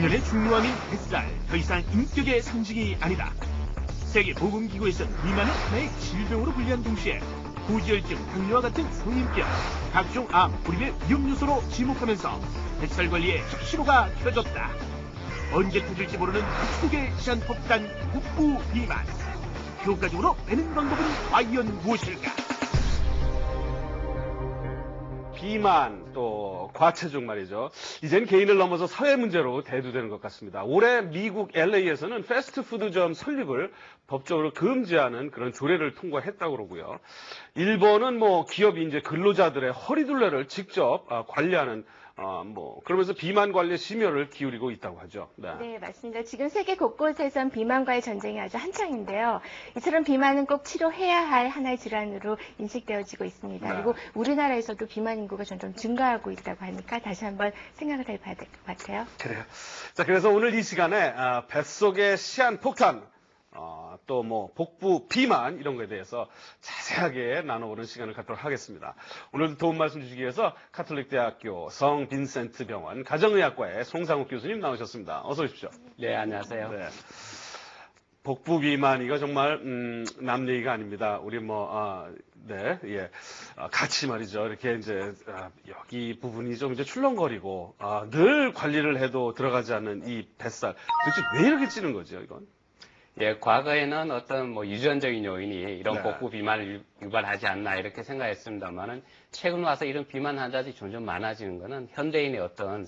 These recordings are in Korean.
인연의 중요함인 뱃살, 더 이상 인격의 상징이 아니다. 세계보건기구에서는 비만을 하나의 질병으로 분류한 동시에 고지혈증, 당뇨와 같은 성인병, 각종 암, 불임의 위험 요소로 지목하면서 뱃살 관리에 적시로가 켜졌다. 언제 터질지 모르는 축복의 시한폭탄 복부 비만. 효과적으로 빼는 방법은 과연 무엇일까? 비만 또 과체중 말이죠. 이젠 개인을 넘어서 사회 문제로 대두되는 것 같습니다. 올해 미국 LA에서는 패스트푸드점 설립을 법적으로 금지하는 그런 조례를 통과했다고 그러고요. 일본은 기업이 이제 근로자들의 허리둘레를 직접 관리하는 그러면서 비만 관리에 심혈을 기울이고 있다고 하죠. 네, 맞습니다. 지금 세계 곳곳에선 비만과의 전쟁이 아주 한창인데요. 이처럼 비만은 꼭 치료해야 할 하나의 질환으로 인식되어지고 있습니다. 네. 그리고 우리나라에서도 비만 인구가 점점 증가하고 있다고 하니까 다시 한번 생각을 해봐야 될 것 같아요. 그래요. 자, 그래서 오늘 이 시간에 뱃속의 시한폭탄, 또 복부 비만 이런 거에 대해서 자세하게 나눠보는 시간을 갖도록 하겠습니다. 오늘도 도움 말씀 주시기 위해서 카톨릭대학교 성 빈센트 병원 가정의학과의 송상욱 교수님 나오셨습니다. 어서 오십시오. 네, 안녕하세요. 네. 복부 비만 이거 정말 남 얘기가 아닙니다. 우리 같이 말이죠. 이렇게 이제 여기 부분이 좀 이제 출렁거리고 늘 관리를 해도 들어가지 않는 이 뱃살 도대체 왜 이렇게 찌는 거죠, 이건? 예, 과거에는 어떤 유전적인 요인이 이런 네. 복부 비만을 유발하지 않나 이렇게 생각했습니다만은 최근 와서 이런 비만 환자들이 점점 많아지는 것은 현대인의 어떤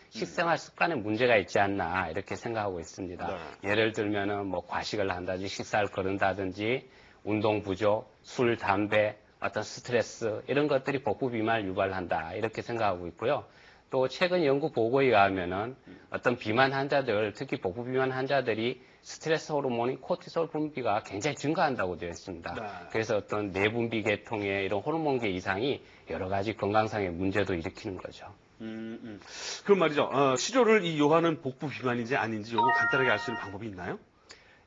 식생활 습관에 문제가 있지 않나 이렇게 생각하고 있습니다. 네. 예를 들면은 과식을 한다든지 식사를 거른다든지 운동 부족, 술, 담배, 어떤 스트레스 이런 것들이 복부 비만을 유발한다 이렇게 생각하고 있고요. 또 최근 연구 보고에 의하면은 어떤 비만 환자들, 특히 복부 비만 환자들이 스트레스 호르몬인 코티솔 분비가 굉장히 증가한다고 되어 있습니다. 네. 그래서 어떤 내분비 계통의 이런 호르몬계 이상이 여러 가지 건강상의 문제도 일으키는 거죠. 그럼 말이죠. 치료를 요하는 복부 비만인지 아닌지 요거 간단하게 알 수 있는 방법이 있나요?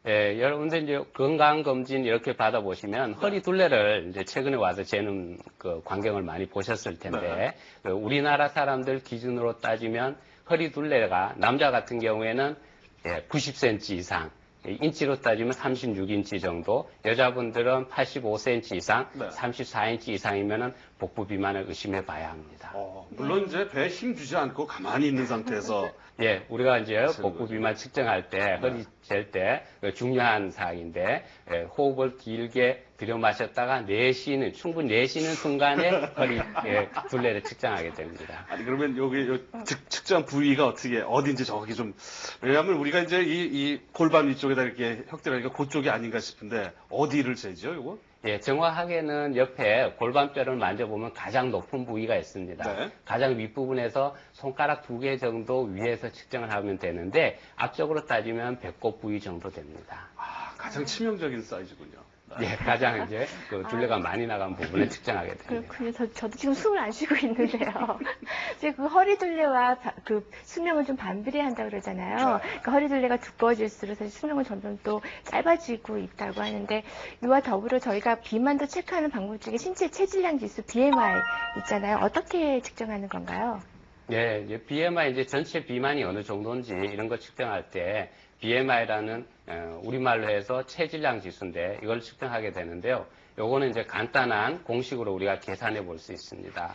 예, 여러분들 이제 건강검진 이렇게 받아보시면 허리둘레를 이제 최근에 와서 재는 그 광경을 많이 보셨을 텐데, 우리나라 사람들 기준으로 따지면 허리둘레가 남자 같은 경우에는 90cm 이상, 인치로 따지면 36인치 정도, 여자분들은 85cm 이상, 네. 34인치 이상이면은 복부 비만을 의심해 봐야 합니다. 물론 이제 배에 힘 주지 않고 가만히 있는 상태에서 예, 우리가 이제 그렇죠, 복부 비만 측정할 때, 허리 잴 때 중요한 사항인데, 호흡을 길게 들여 마셨다가 충분히 내쉬는 순간에 허리 둘레를 측정하게 됩니다. 아니 그러면 여기 측정 부위가 어딘지 저기 좀 왜냐하면 우리가 이제 이 골반 위쪽에다 이렇게 혁대라니까 그쪽이 아닌가 싶은데 어디를 재죠, 요거? 예, 정확하게는 옆에 골반뼈를 만져보면 가장 높은 부위가 있습니다. 네. 가장 윗부분에서 손가락 2개 정도 위에서 측정을 하면 되는데 앞쪽으로 따지면 배꼽 부위 정도 됩니다. 가장 치명적인 사이즈군요. 예, 가장 이제 그 둘레가 많이 나간 부분을 측정하게 됩니다. 그렇군요. 저도 지금 숨을 안 쉬고 있는데요. 이제 그 허리둘레와 그 수명을 좀 반비례한다고 그러잖아요. 그 허리둘레가 두꺼워질수록 사실 수명은 점점 또 짧아지고 있다고 하는데, 이와 더불어 저희가 비만도 체크하는 방법 중에 신체 체질량 지수 BMI 있잖아요. 어떻게 측정하는 건가요? 예, 이제 BMI 이제 전체 비만이 어느 정도인지 이런 거 측정할 때 BMI라는 우리말로 해서 체질량 지수인데 이걸 측정하게 되는데요. 요거는 이제 간단한 공식으로 우리가 계산해 볼 수 있습니다.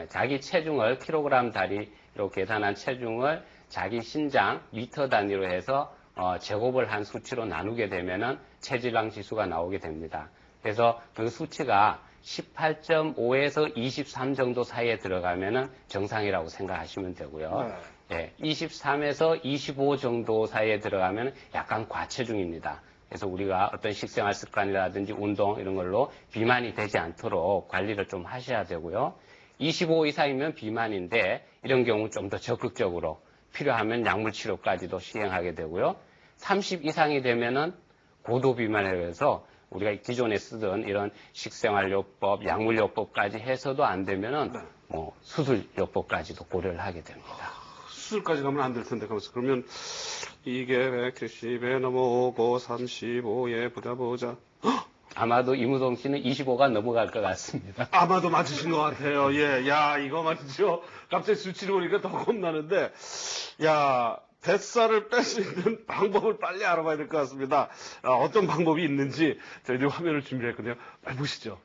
자기 체중을 킬로그램 단위로 계산한 체중을 자기 신장 미터 단위로 해서 제곱을 한 수치로 나누게 되면은 체질량 지수가 나오게 됩니다. 그래서 그 수치가 18.5에서 23 정도 사이에 들어가면은 정상이라고 생각하시면 되고요. 예, 23에서 25 정도 사이에 들어가면 약간 과체중입니다. 그래서 우리가 어떤 식생활 습관이라든지 운동 이런 걸로 비만이 되지 않도록 관리를 좀 하셔야 되고요. 25 이상이면 비만인데 이런 경우 좀 더 적극적으로 필요하면 약물 치료까지도 시행하게 되고요. 30 이상이 되면은 고도 비만에 의해서 우리가 기존에 쓰던 이런 식생활요법, 약물요법까지 해서도 안 되면은 수술요법까지도 고려를 하게 됩니다. 수술까지 가면 안 될 텐데 그러면 이게 170에 넘어오고 35에 보자. 아마도 이무동 씨는 25가 넘어갈 것 같습니다. 아마도 맞으신 것 같아요. 예, 야 이거 말이죠. 갑자기 수치를 보니까 더 겁나는데, 야 뱃살을 뺄 수 있는 방법을 빨리 알아봐야 될 것 같습니다. 어떤 방법이 있는지 저희들이 화면을 준비했거든요. 빨리 보시죠.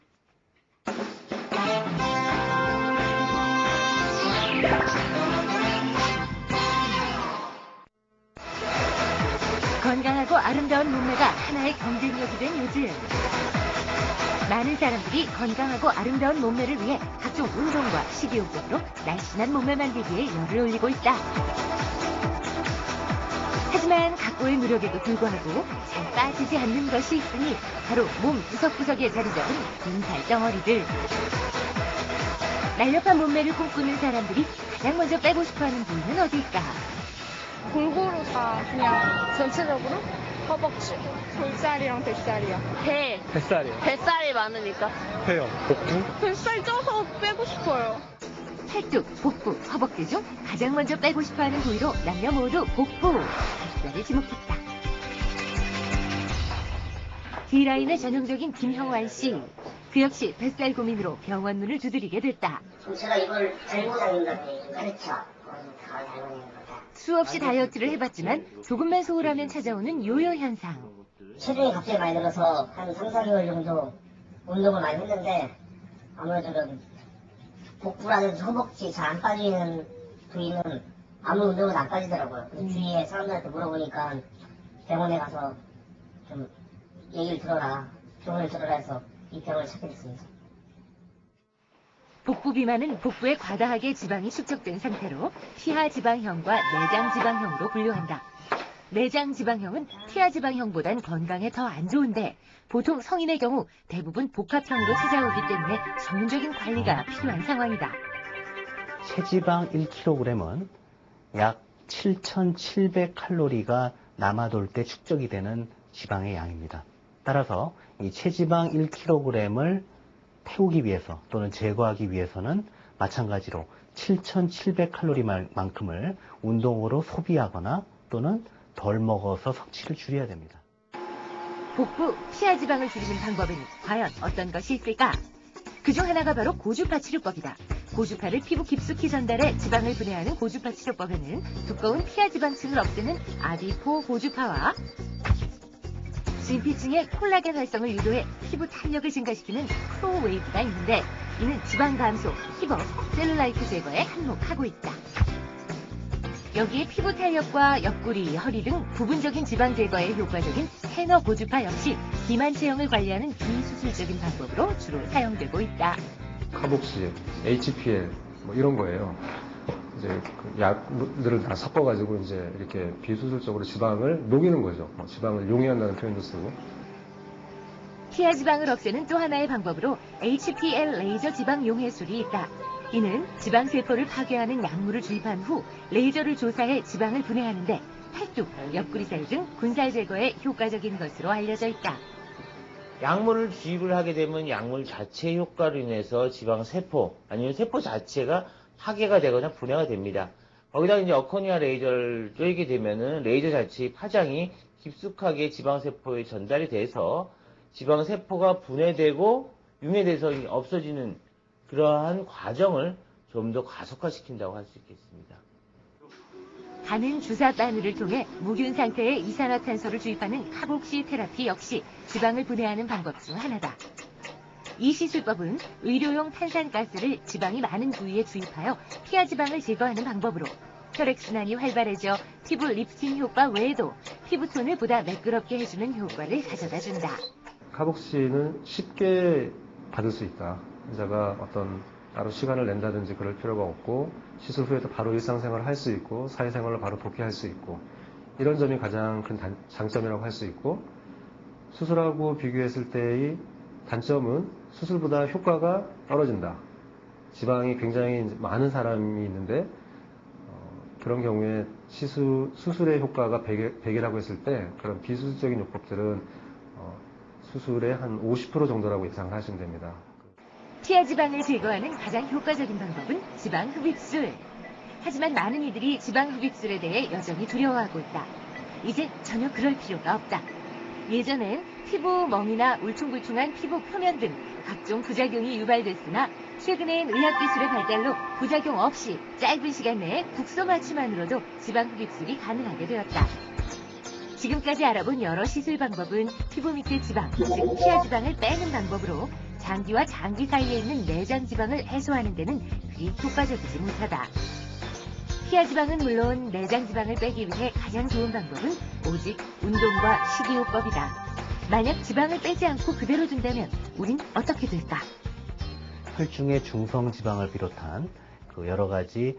건강하고 아름다운 몸매가 하나의 경쟁력이 된 요즘. 많은 사람들이 건강하고 아름다운 몸매를 위해 각종 운동과 식이요법으로 날씬한 몸매 만들기에 열을 올리고 있다. 하지만 각고의 노력에도 불구하고 잘 빠지지 않는 것이 있으니 바로 몸 구석구석에 자리 잡은 빈살 덩어리들. 날렵한 몸매를 꿈꾸는 사람들이 가장 먼저 빼고 싶어하는 부위는 어디일까? 골고루 다 그냥 전체적으로 허벅지, 볼살이랑 뱃살이요. 배. 뱃살이요. 뱃살이 많으니까. 배요. 복부. 뱃살 쪄서 빼고 싶어요. 팔뚝, 복부, 허벅지 중 가장 먼저 빼고 싶어하는 부위로 남녀 모두 복부, 뱃살을 지목했다. D라인의 전형적인 김형환 씨. 그 역시 뱃살 고민으로 병원 문을 두드리게 됐다. 제가 이걸 잘못 알린다고 가르쳐. 다 잘못 알린 거다. 수없이 다이어트를 해봤지만 조금만 소홀하면 찾아오는 요요 현상. 체중이 갑자기 많이 늘어서 한 3, 4개월 정도 운동을 많이 했는데 아무래도 좀 복부라든지 허벅지 잘 안 빠지는 부위는 아무 운동은 안 빠지더라고요. 근데 주위에 사람들한테 물어보니까 병원에 가서 좀 얘기를 들어라, 조언을 들어라 해서 이 병을 찾게 됐습니다. 복부 비만은 복부에 과다하게 지방이 축적된 상태로 피하지방형과 내장지방형으로 분류한다. 내장지방형은 피하지방형보단 건강에 더 안 좋은데 보통 성인의 경우 대부분 복합형으로 찾아오기 때문에 전문적인 관리가 필요한 상황이다. 체지방 1kg은 약 7,700칼로리가 남아돌 때 축적이 되는 지방의 양입니다. 따라서 이 체지방 1kg을 태우기 위해서 또는 제거하기 위해서는 마찬가지로 7,700칼로리만큼을 운동으로 소비하거나 또는 덜 먹어서 섭취를 줄여야 됩니다. 복부 피하지방을 줄이는 방법에는 과연 어떤 것이 있을까? 그중 하나가 바로 고주파 치료법이다. 고주파를 피부 깊숙이 전달해 지방을 분해하는 고주파 치료법에는 두꺼운 피하지방층을 없애는 아디포 고주파와 진피층의 콜라겐 활성을 유도해 피부 탄력을 증가시키는 프로웨이브가 있는데 이는 지방 감소, 힙업, 셀룰라이트 제거에 한몫하고 있다. 여기에 피부 탄력과 옆구리, 허리 등 부분적인 지방 제거에 효과적인 테너 고주파 역시 비만 체형을 관리하는 비수술적인 방법으로 주로 사용되고 있다. 카복시, HPL 뭐 이런 거예요. 이제 그 약들을 다 섞어가지고 이제 이렇게 비수술적으로 지방을 녹이는 거죠. 지방을 용해한다는 표현도 쓰고. 피하지방을 없애는 또 하나의 방법으로 HPL 레이저 지방 용해술이 있다. 이는 지방세포를 파괴하는 약물을 주입한 후 레이저를 조사해 지방을 분해하는데 팔뚝, 옆구리살 등 군살 제거에 효과적인 것으로 알려져 있다. 약물을 주입을 하게 되면 약물 자체의 효과로 인해서 지방세포 아니면 세포 자체가 파괴가 되거나 분해가 됩니다. 거기다 이제 어코니아 레이저를 쬐게 되면은 레이저 자체의 파장이 깊숙하게 지방세포에 전달이 돼서 지방세포가 분해되고 융해돼서 없어지는 그러한 과정을 좀 더 가속화시킨다고 할 수 있겠습니다. 가는 주사 바늘을 통해 무균 상태의 이산화탄소를 주입하는 카복시 테라피 역시 지방을 분해하는 방법 중 하나다. 이 시술법은 의료용 탄산가스를 지방이 많은 부위에 주입하여 피하지방을 제거하는 방법으로 혈액순환이 활발해져 피부 리프팅 효과 외에도 피부톤을 보다 매끄럽게 해주는 효과를 가져다준다. 카복시는 쉽게 받을 수 있다. 환자가 어떤 따로 시간을 낸다든지 그럴 필요가 없고 시술 후에도 바로 일상생활을 할 수 있고 사회생활을 바로 복귀할 수 있고 이런 점이 가장 큰 장점이라고 할 수 있고 수술하고 비교했을 때의 단점은 수술보다 효과가 떨어진다. 지방이 굉장히 많은 사람이 있는데 그런 경우에 수술의 효과가 100이라고 했을 때 그런 비수술적인 요법들은 수술의 한 50% 정도라고 예상을 하시면 됩니다. 피하지방을 제거하는 가장 효과적인 방법은 지방 흡입술. 하지만 많은 이들이 지방 흡입술에 대해 여전히 두려워하고 있다. 이제 전혀 그럴 필요가 없다. 예전엔 피부 멍이나 울퉁불퉁한 피부 표면 등 각종 부작용이 유발됐으나 최근엔 의학기술의 발달로 부작용 없이 짧은 시간 내에 국소 마취만으로도 지방 흡입술이 가능하게 되었다. 지금까지 알아본 여러 시술 방법은 피부 밑의 지방, 즉 피하 지방을 빼는 방법으로 장기와 장기 사이에 있는 내장 지방을 해소하는 데는 그리 효과적이지 못하다. 피하 지방은 물론 내장 지방을 빼기 위해 가장 좋은 방법은 오직 운동과 식이요법이다. 만약 지방을 빼지 않고 그대로 둔다면 우린 어떻게 될까? 혈중의 중성 지방을 비롯한 그 여러 가지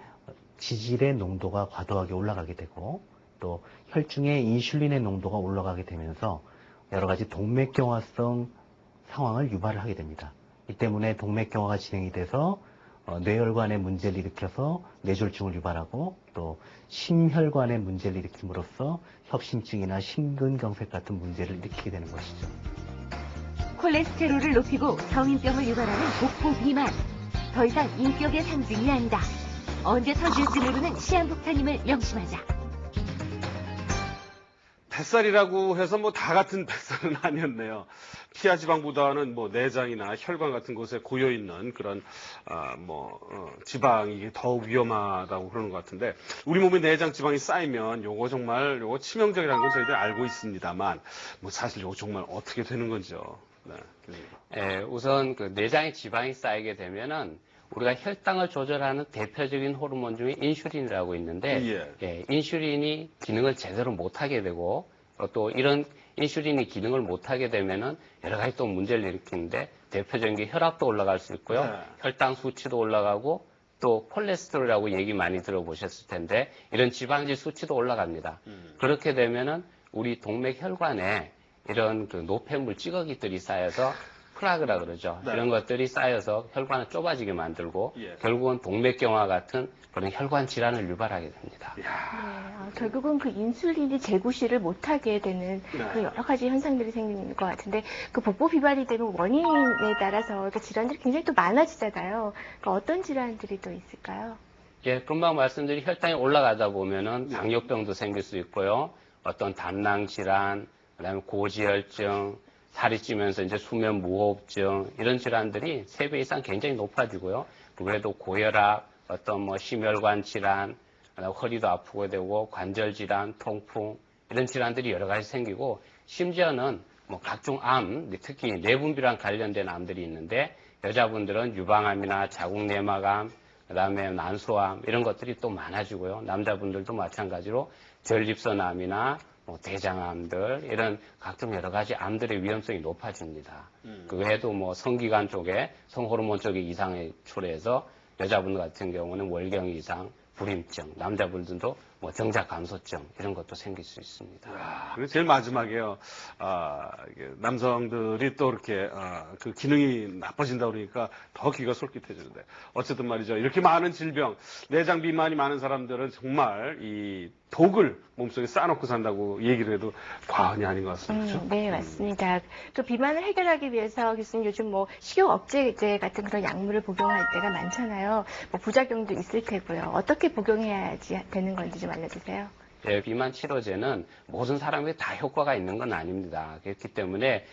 지질의 농도가 과도하게 올라가게 되고 또 혈중의 인슐린의 농도가 올라가게 되면서 여러 가지 동맥경화성 상황을 유발을 하게 됩니다. 이 때문에 동맥경화가 진행이 돼서 뇌혈관에 문제를 일으켜서 뇌졸중을 유발하고 또 심혈관에 문제를 일으킴으로써 협심증이나 심근경색 같은 문제를 일으키게 되는 것이죠. 콜레스테롤을 높이고 성인병을 유발하는 복부 비만. 더 이상 인격의 상징이 아니다. 언제 터질지 모르는 시한폭탄임을 명심하자. 뱃살이라고 해서 뭐 다 같은 뱃살은 아니었네요. 피하 지방보다는 뭐 내장이나 혈관 같은 곳에 고여 있는 그런 지방이 더욱 위험하다고 그러는 것 같은데 우리 몸에 내장 지방이 쌓이면 요거 정말 요거 치명적이라는 건 저희들 알고 있습니다만 뭐 사실 요거 정말 어떻게 되는 건지요. 네. 우선 그 내장에 지방이 쌓이게 되면은 우리가 혈당을 조절하는 대표적인 호르몬 중에 인슐린이라고 있는데 인슐린이 기능을 제대로 못하게 되고 또 이런 인슐린이 기능을 못하게 되면은 여러 가지 또 문제를 일으키는데 대표적인 게 혈압도 올라갈 수 있고요. 혈당 수치도 올라가고 또 콜레스테롤이라고 얘기 많이 들어보셨을 텐데 이런 지방질 수치도 올라갑니다. 그렇게 되면은 우리 동맥 혈관에 이런 그 노폐물 찌꺼기들이 쌓여서 플라그라 그러죠. 이런 것들이 쌓여서 혈관을 좁아지게 만들고 결국은 동맥경화 같은 그런 혈관 질환을 유발하게 됩니다. 결국은 그 인슐린이 재구시를 못하게 되는 그 여러 가지 현상들이 생기는 것 같은데 그 복부 비만이 되면 원인에 따라서 그 질환들이 굉장히 또 많아지잖아요. 그러니까 어떤 질환들이 또 있을까요? 금방 말씀드린 혈당이 올라가다 보면은 당뇨병도 생길 수 있고요. 어떤 담낭 질환, 그다음에 고지혈증, 살이 찌면서 이제 수면 무호흡증 이런 질환들이 3배 이상 굉장히 높아지고요. 그 외에도 고혈압, 어떤 뭐 심혈관 질환, 허리도 아프게 되고 관절 질환, 통풍 이런 질환들이 여러 가지 생기고 심지어는 뭐 각종 암, 특히 내분비랑 관련된 암들이 있는데 여자분들은 유방암이나 자궁내막암, 그다음에 난소암 이런 것들이 또 많아지고요. 남자분들도 마찬가지로 전립선암이나 대장암들 이런 각종 여러 가지 암들의 위험성이 높아집니다. 그 외에도 뭐 성기관 쪽에 성호르몬 쪽에 이상이 초래해서 여자분 같은 경우는 월경 이상, 불임증, 남자분들도 뭐 정자 감소증 이런 것도 생길 수 있습니다. 그리고 제일 마지막에요. 남성들이 또 이렇게 그 기능이 나빠진다 그러니까 더 귀가 솔깃해지는데 어쨌든 말이죠. 이렇게 많은 질병, 내장 비만이 많은 사람들은 정말 이 독을 몸속에 쌓아놓고 산다고 얘기를 해도 과언이 아닌 것 같습니다. 그렇죠? 네, 맞습니다. 또 비만을 해결하기 위해서 교수님 요즘 뭐 식욕 억제제 같은 그런 약물을 복용할 때가 많잖아요. 뭐 부작용도 있을 테고요. 어떻게 복용해야지 되는 건지 좀 알려주세요. 비만 치료제는 모든 사람에게 다 효과가 있는 건 아닙니다. 그렇기 때문에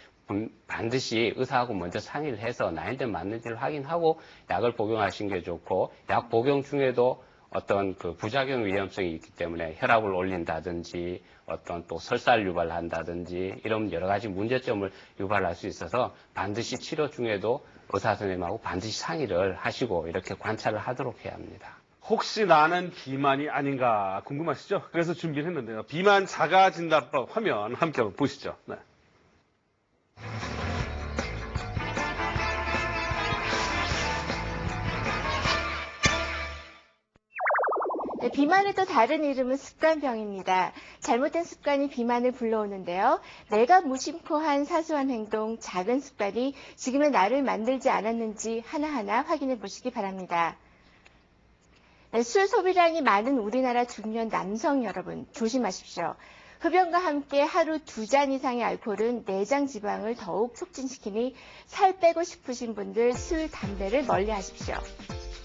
반드시 의사하고 먼저 상의를 해서 나한테 맞는지를 확인하고 약을 복용하시는 게 좋고 약 복용 중에도 어떤 그 부작용 위험성이 있기 때문에 혈압을 올린다든지 어떤 또 설사를 유발한다든지 이런 여러 가지 문제점을 유발할 수 있어서 반드시 치료 중에도 의사 선생님하고 반드시 상의를 하시고 이렇게 관찰을 하도록 해야 합니다. 혹시 나는 비만이 아닌가 궁금하시죠? 그래서 준비를 했는데요. 비만 자가진단법 화면 함께 한번 보시죠. 네. 네, 비만의 또 다른 이름은 습관병입니다. 잘못된 습관이 비만을 불러오는데요. 내가 무심코 한 사소한 행동, 작은 습관이 지금의 나를 만들지 않았는지 하나하나 확인해 보시기 바랍니다. 네, 술 소비량이 많은 우리나라 중년 남성 여러분 조심하십시오. 흡연과 함께 하루 2잔 이상의 알코올은 내장 지방을 더욱 촉진시키니 살 빼고 싶으신 분들 술, 담배를 멀리 하십시오.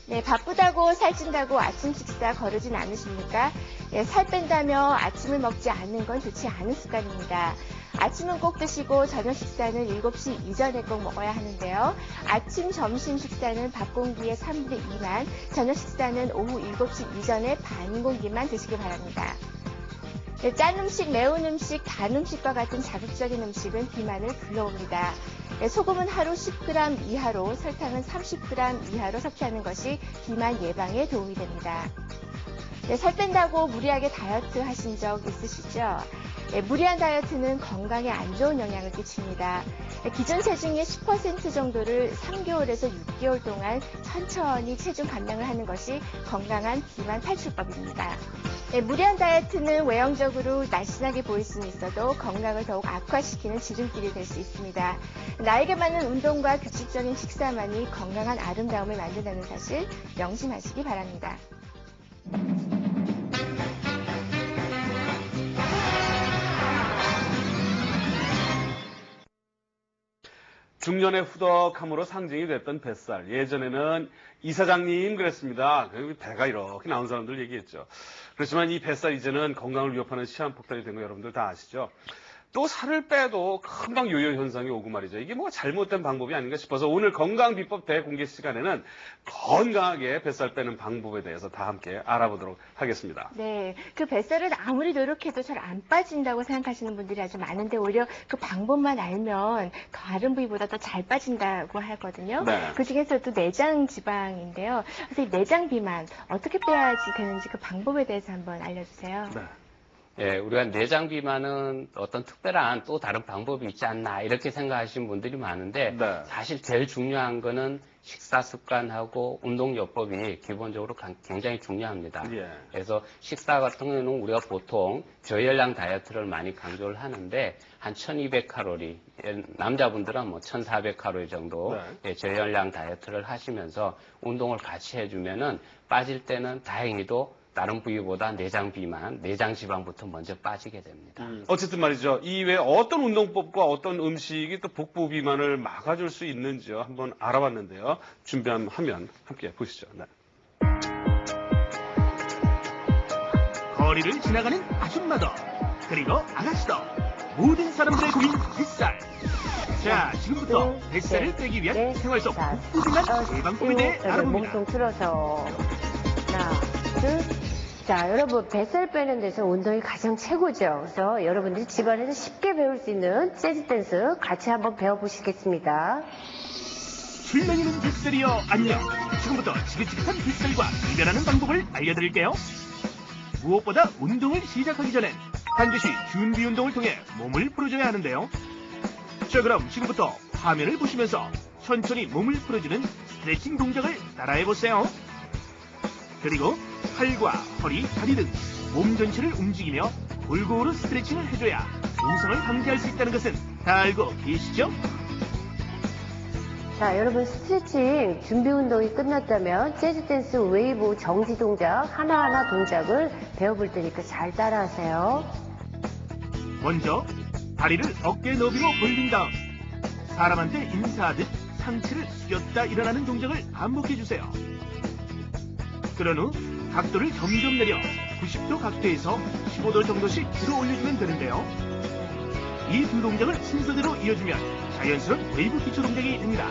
네, 바쁘다고 살찐다고 아침 식사 거르진 않으십니까? 네, 살 뺀다며 아침을 먹지 않는 건 좋지 않은 습관입니다. 아침은 꼭 드시고 저녁 식사는 7시 이전에 꼭 먹어야 하는데요. 아침, 점심 식사는 밥 공기의 3분의 2만, 저녁 식사는 오후 7시 이전에 반 공기만 드시기 바랍니다. 네, 짠 음식, 매운 음식, 단 음식과 같은 자극적인 음식은 비만을 불러옵니다. 네, 소금은 하루 10g 이하로, 설탕은 30g 이하로 섭취하는 것이 비만 예방에 도움이 됩니다. 네, 살 뺀다고 무리하게 다이어트 하신 적 있으시죠? 네, 무리한 다이어트는 건강에 안 좋은 영향을 끼칩니다. 네, 기존 체중의 10% 정도를 3개월에서 6개월 동안 천천히 체중 감량을 하는 것이 건강한 비만 탈출법입니다. 네, 무리한 다이어트는 외형적으로 날씬하게 보일 수는 있어도 건강을 더욱 악화시키는 지름길이 될 수 있습니다. 나에게 맞는 운동과 규칙적인 식사만이 건강한 아름다움을 만든다는 사실 명심하시기 바랍니다. 중년의 후덕함으로 상징이 됐던 뱃살. 예전에는 이사장님 그랬습니다. 배가 이렇게 나온 사람들 얘기했죠. 그렇지만 이 뱃살 이제는 건강을 위협하는 시한폭탄이 된 거 여러분들 다 아시죠? 또 살을 빼도 금방 요요 현상이 오고 말이죠. 이게 뭐 잘못된 방법이 아닌가 싶어서 오늘 건강비법 대공개 시간에는 건강하게 뱃살 빼는 방법에 대해서 다 함께 알아보도록 하겠습니다. 네, 그 뱃살은 아무리 노력해도 잘 안 빠진다고 생각하시는 분들이 아주 많은데 오히려 그 방법만 알면 다른 부위보다 더 잘 빠진다고 하거든요. 네. 그 중에서도 내장 지방인데요. 그래서 이 내장 비만 어떻게 빼야지 되는지 그 방법에 대해서 한번 알려주세요. 네. 예, 우리가 내장 비만은 어떤 특별한 또 다른 방법이 있지 않나 이렇게 생각하시는 분들이 많은데 네. 사실 제일 중요한 거는 식사 습관하고 운동요법이 기본적으로 굉장히 중요합니다. 예. 그래서 식사 같은 경우는 우리가 보통 저열량 다이어트를 많이 강조를 하는데 한 1200칼로리, 남자분들은 뭐 1400칼로리 정도 저열량 다이어트를 하시면서 운동을 같이 해주면은 빠질 때는 다행히도 다른 부위보다 내장 비만, 내장 지방부터 먼저 빠지게 됩니다. 어쨌든 말이죠. 이 외에 어떤 운동법과 어떤 음식이 또 복부 비만을 막아줄 수 있는지요. 한번 알아봤는데요. 준비한 화면 함께 보시죠. 네. 거리를 지나가는 아줌마도 그리고 아가씨도 모든 사람들의 고민 뱃살. 자, 지금부터 뱃살을 빼기 위한 생활 속 복부 비만 예방법에 대해 알아봅니다. 몸통 틀어서 하나, 둘. 자, 여러분 뱃살 빼는 데서 운동이 가장 최고죠. 그래서 여러분들이 집안에서 쉽게 배울 수 있는 재즈 댄스 같이 한번 배워보시겠습니다. 출렁이는 뱃살이여 안녕. 지금부터 지긋지긋한 뱃살과 이별하는 방법을 알려드릴게요. 무엇보다 운동을 시작하기 전엔 반드시 준비 운동을 통해 몸을 풀어줘야 하는데요. 자, 그럼 지금부터 화면을 보시면서 천천히 몸을 풀어주는 스트레칭 동작을 따라해보세요. 그리고 팔과 허리, 다리 등 몸 전체를 움직이며 골고루 스트레칭을 해줘야 부상을 방지할 수 있다는 것은 다 알고 계시죠? 자, 여러분 스트레칭 준비 운동이 끝났다면 재즈 댄스 웨이브 정지 동작 하나하나 동작을 배워볼 테니까 잘 따라하세요. 먼저 다리를 어깨 너비로 벌린 다음 사람한테 인사하듯 상체를 숙였다 일어나는 동작을 반복해주세요. 그런 후 각도를 점점 내려 90도 각도에서 15도 정도씩 들어 올려주면 되는데요. 이 두 동작을 순서대로 이어주면 자연스러운 웨이브 기초 동작이 됩니다.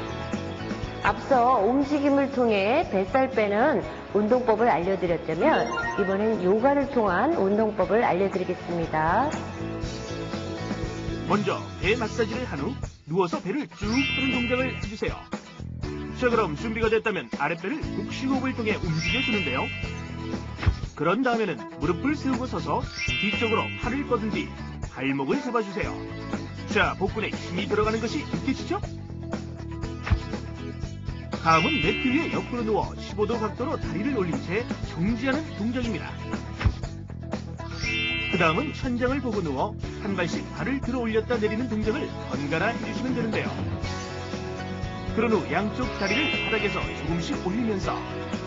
앞서 움직임을 통해 뱃살 빼는 운동법을 알려드렸다면 이번엔 요가를 통한 운동법을 알려드리겠습니다. 먼저 배 마사지를 한 후 누워서 배를 쭉 푸는 동작을 해주세요. 자, 그럼 준비가 됐다면 아랫배를 복식호흡을 통해 움직여주는데요. 그런 다음에는 무릎을 세우고 서서 뒤쪽으로 팔을 뻗은 뒤 발목을 잡아주세요. 자, 복근에 힘이 들어가는 것이 느껴지죠? 다음은 매트 위에 옆으로 누워 15도 각도로 다리를 올린 채 정지하는 동작입니다. 그 다음은 천장을 보고 누워 한 발씩 발을 들어 올렸다 내리는 동작을 번갈아 해주시면 되는데요. 그런 후 양쪽 다리를 바닥에서 조금씩 올리면서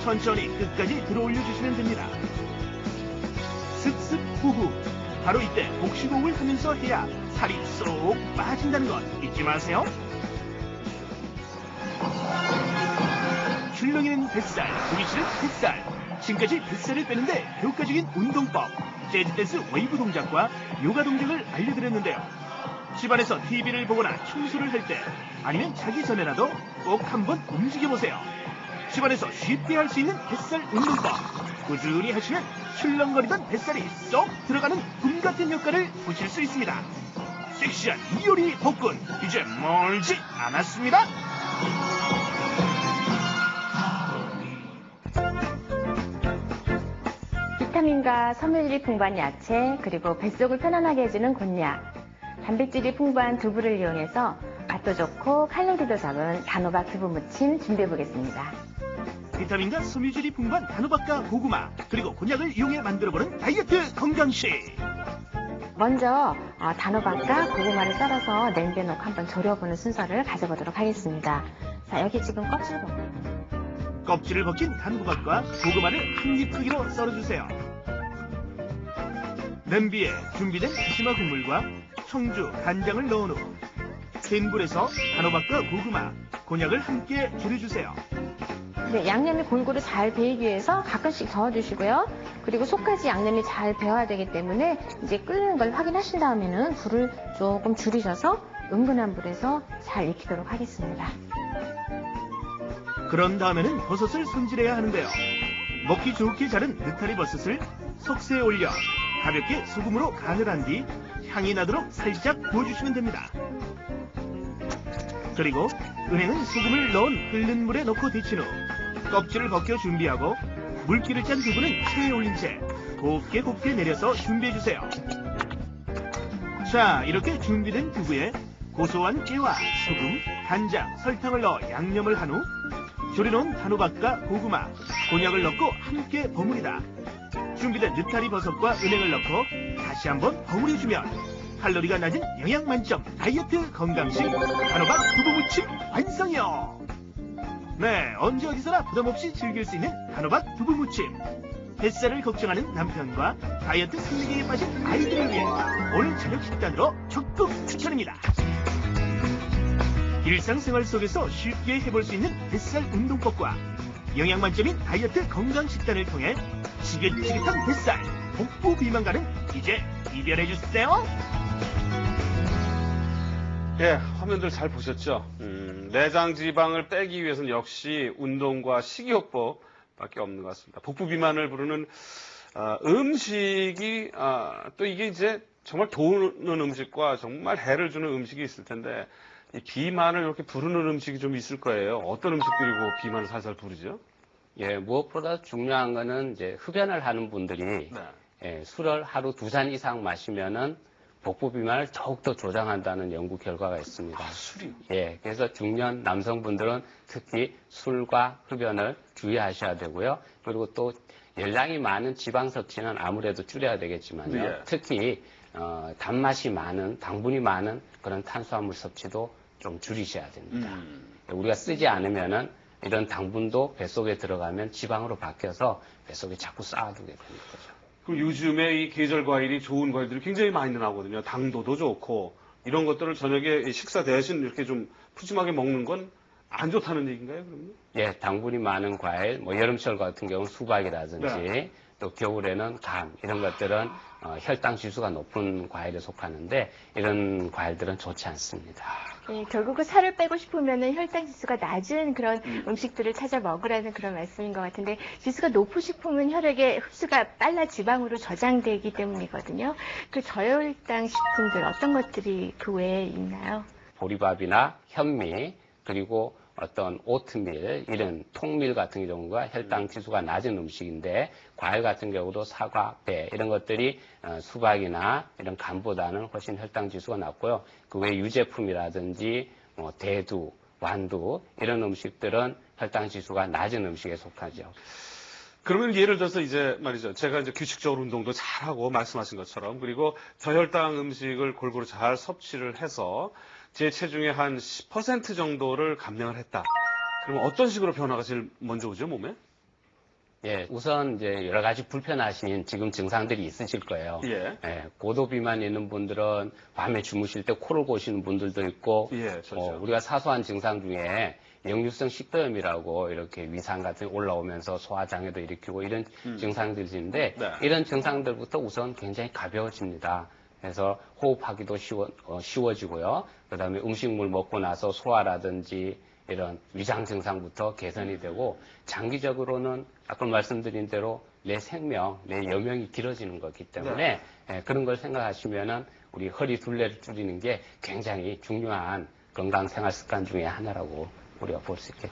천천히 끝까지 들어 올려주시면 됩니다. 슥슥 후후. 바로 이때 복식호흡을 하면서 해야 살이 쏙 빠진다는 것 잊지 마세요. 출렁이는 뱃살, 보기 싫은 뱃살. 지금까지 뱃살을 빼는데 효과적인 운동법, 재즈 댄스 웨이브 동작과 요가 동작을 알려드렸는데요. 집안에서 TV를 보거나 청소를 할 때 아니면 자기 전에라도 꼭 한번 움직여보세요. 집안에서 쉽게 할 수 있는 뱃살 운동법. 꾸준히 하시면 출렁거리던 뱃살이 쏙 들어가는 꿈 같은 효과를 보실 수 있습니다. 섹시한 이효리 복근 이제 멀지 않았습니다. 비타민과 섬유질이 풍부한 야채, 그리고 뱃속을 편안하게 해주는 곤약, 단백질이 풍부한 두부를 이용해서 맛도 좋고 칼로리도 적은 단호박 두부 무침 준비해 보겠습니다. 비타민과 섬유질이 풍부한 단호박과 고구마 그리고 곤약을 이용해 만들어보는 다이어트 건강식. 먼저 단호박과 고구마를 썰어서 냄비에 넣고 한번 졸여보는 순서를 가져보도록 하겠습니다. 자, 여기 지금 껍질 벗고 껍질을 벗긴 단호박과 고구마를 한 입 크기로 썰어주세요. 냄비에 준비된 다시마 국물과 청주, 간장을 넣은 후 센 불에서 단호박과 고구마, 곤약을 함께 졸여주세요. 네, 양념이 골고루 잘 배이기 위해서 가끔씩 저어주시고요. 그리고 속까지 양념이 잘 배워야 되기 때문에 이제 끓는 걸 확인하신 다음에는 불을 조금 줄이셔서 은근한 불에서 잘 익히도록 하겠습니다. 그런 다음에는 버섯을 손질해야 하는데요. 먹기 좋게 자른 느타리 버섯을 석쇠에 올려 가볍게 소금으로 간을 한 뒤 향이 나도록 살짝 구워주시면 됩니다. 그리고 은행은 소금을 넣은 끓는 물에 넣고 데친 후 껍질을 벗겨 준비하고 물기를 짠 두부는 체에 올린 채 곱게 내려서 준비해주세요. 자, 이렇게 준비된 두부에 고소한 깨와 소금, 간장, 설탕을 넣어 양념을 한 후 졸여놓은 단호박과 고구마, 곤약을 넣고 함께 버무리다. 준비된 느타리 버섯과 은행을 넣고 다시 한번 버무려주면 칼로리가 낮은 영양 만점 다이어트 건강식 단호박 두부무침 완성이요. 네, 언제 어디서나 부담없이 즐길 수 있는 단호박 두부무침. 뱃살을 걱정하는 남편과 다이어트 승리기에 빠진 아이들을 위해 오늘 저녁 식단으로 적극 추천입니다. 일상생활 속에서 쉽게 해볼 수 있는 뱃살 운동법과 영양 만점인 다이어트 건강 식단을 통해 지긋지긋한 뱃살, 복부 비만과는 이제 이별해주세요. 예, 화면들 잘 보셨죠? 내장 지방을 빼기 위해서는 역시 운동과 식이요법밖에 없는 것 같습니다. 복부 비만을 부르는 음식이 또 이게 이제 정말 도우는 음식과 정말 해를 주는 음식이 있을 텐데 이 비만을 이렇게 부르는 음식이 좀 있을 거예요. 어떤 음식들이고 비만을 살살 부르죠? 예, 무엇보다 중요한 거는 이제 흡연을 하는 분들이 네. 예, 술을 하루 2잔 이상 마시면은 복부 비만을 더욱더 조장한다는 연구 결과가 있습니다. 술이요? 예, 그래서 중년 남성분들은 특히 술과 흡연을 주의하셔야 되고요. 그리고 또 열량이 많은 지방 섭취는 아무래도 줄여야 되겠지만요. 예. 특히 단맛이 많은, 당분이 많은 그런 탄수화물 섭취도 좀 줄이셔야 됩니다. 우리가 쓰지 않으면은 이런 당분도 뱃속에 들어가면 지방으로 바뀌어서 뱃속에 자꾸 쌓아두게 되는 거죠. 그럼 요즘에 이 계절 과일이 좋은 과일들이 굉장히 많이 나오거든요. 당도도 좋고 이런 것들을 저녁에 식사 대신 이렇게 좀 푸짐하게 먹는 건 안 좋다는 얘기인가요, 그러면? 예, 당분이 많은 과일, 뭐 여름철 같은 경우는 수박이라든지 네. 또 겨울에는 감 이런 것들은 혈당 지수가 높은 과일에 속하는데 이런 과일들은 좋지 않습니다. 네, 결국은 살을 빼고 싶으면 혈당 지수가 낮은 그런 음식들을 찾아 먹으라는 그런 말씀인 것 같은데 지수가 높으시면 혈액에 흡수가 빨라 지방으로 저장되기 때문이거든요. 그 저혈당 식품들 어떤 것들이 그 외에 있나요? 보리밥이나 현미 그리고 어떤 오트밀, 이런 통밀 같은 경우가 혈당 지수가 낮은 음식인데 과일 같은 경우도 사과, 배 이런 것들이 수박이나 이런 감보다는 훨씬 혈당 지수가 낮고요. 그 외 유제품이라든지 대두, 완두 이런 음식들은 혈당 지수가 낮은 음식에 속하죠. 그러면 예를 들어서 이제 말이죠. 제가 이제 규칙적으로 운동도 잘하고 말씀하신 것처럼 그리고 저혈당 음식을 골고루 잘 섭취를 해서 제 체중의 한 10% 정도를 감량을 했다. 그러면 어떤 식으로 변화가 제일 먼저 오죠, 몸에? 예, 우선 이제 여러 가지 불편하신 지금 증상들이 있으실 거예요. 예. 예, 고도 비만 있는 분들은 밤에 주무실 때 코를 고시는 분들도 있고, 예, 좋죠. 우리가 사소한 증상 중에 역류성 식도염이라고 이렇게 위산 같은 게 올라오면서 소화장애도 일으키고 이런 증상들이 있는데 네. 이런 증상들부터 우선 굉장히 가벼워집니다. 그래서 호흡하기도 쉬워지고요. 그 다음에 음식물 먹고 나서 소화라든지 이런 위장 증상부터 개선이 되고 장기적으로는 아까 말씀드린 대로 내 생명, 내 여명이 길어지는 거기 때문에 그런 걸 생각하시면은 우리 허리 둘레를 줄이는 게 굉장히 중요한 건강 생활 습관 중에 하나라고 우리가 볼 수 있겠죠.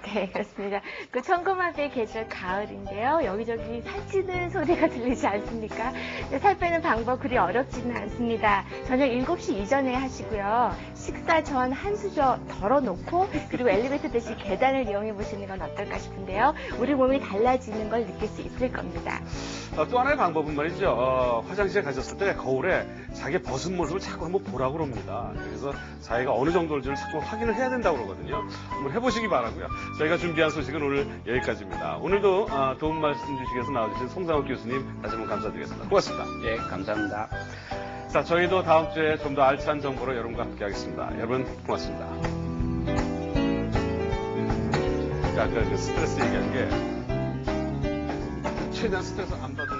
네, 그렇습니다. 그 천고마비의 계절 가을인데요. 여기저기 살찌는 소리가 들리지 않습니까? 근데 살 빼는 방법 그리 어렵지는 않습니다. 저녁 7시 이전에 하시고요. 식사 전 한 수저 덜어놓고 그리고 엘리베이터 대신 계단을 이용해 보시는 건 어떨까 싶은데요. 우리 몸이 달라지는 걸 느낄 수 있을 겁니다. 또 하나의 방법은 말이죠. 화장실에 가셨을 때 거울에 자기의 벗은 모습을 자꾸 한번 보라고 그럽니다. 그래서 자기가 어느 정도인지를 자꾸 확인을 해야 된다고 그러거든요. 한번 해보시기 바라고요. 저희가 준비한 소식은 오늘 여기까지입니다. 오늘도 도움 말씀 주시기 위해서 나와주신 송상욱 교수님 다시 한번 감사드리겠습니다. 고맙습니다. 예, 감사합니다. 자, 저희도 다음 주에 좀 더 알찬 정보로 여러분과 함께 하겠습니다. 여러분 고맙습니다. 아까 그 스트레스 얘기한 게 최대한 스트레스 안 받아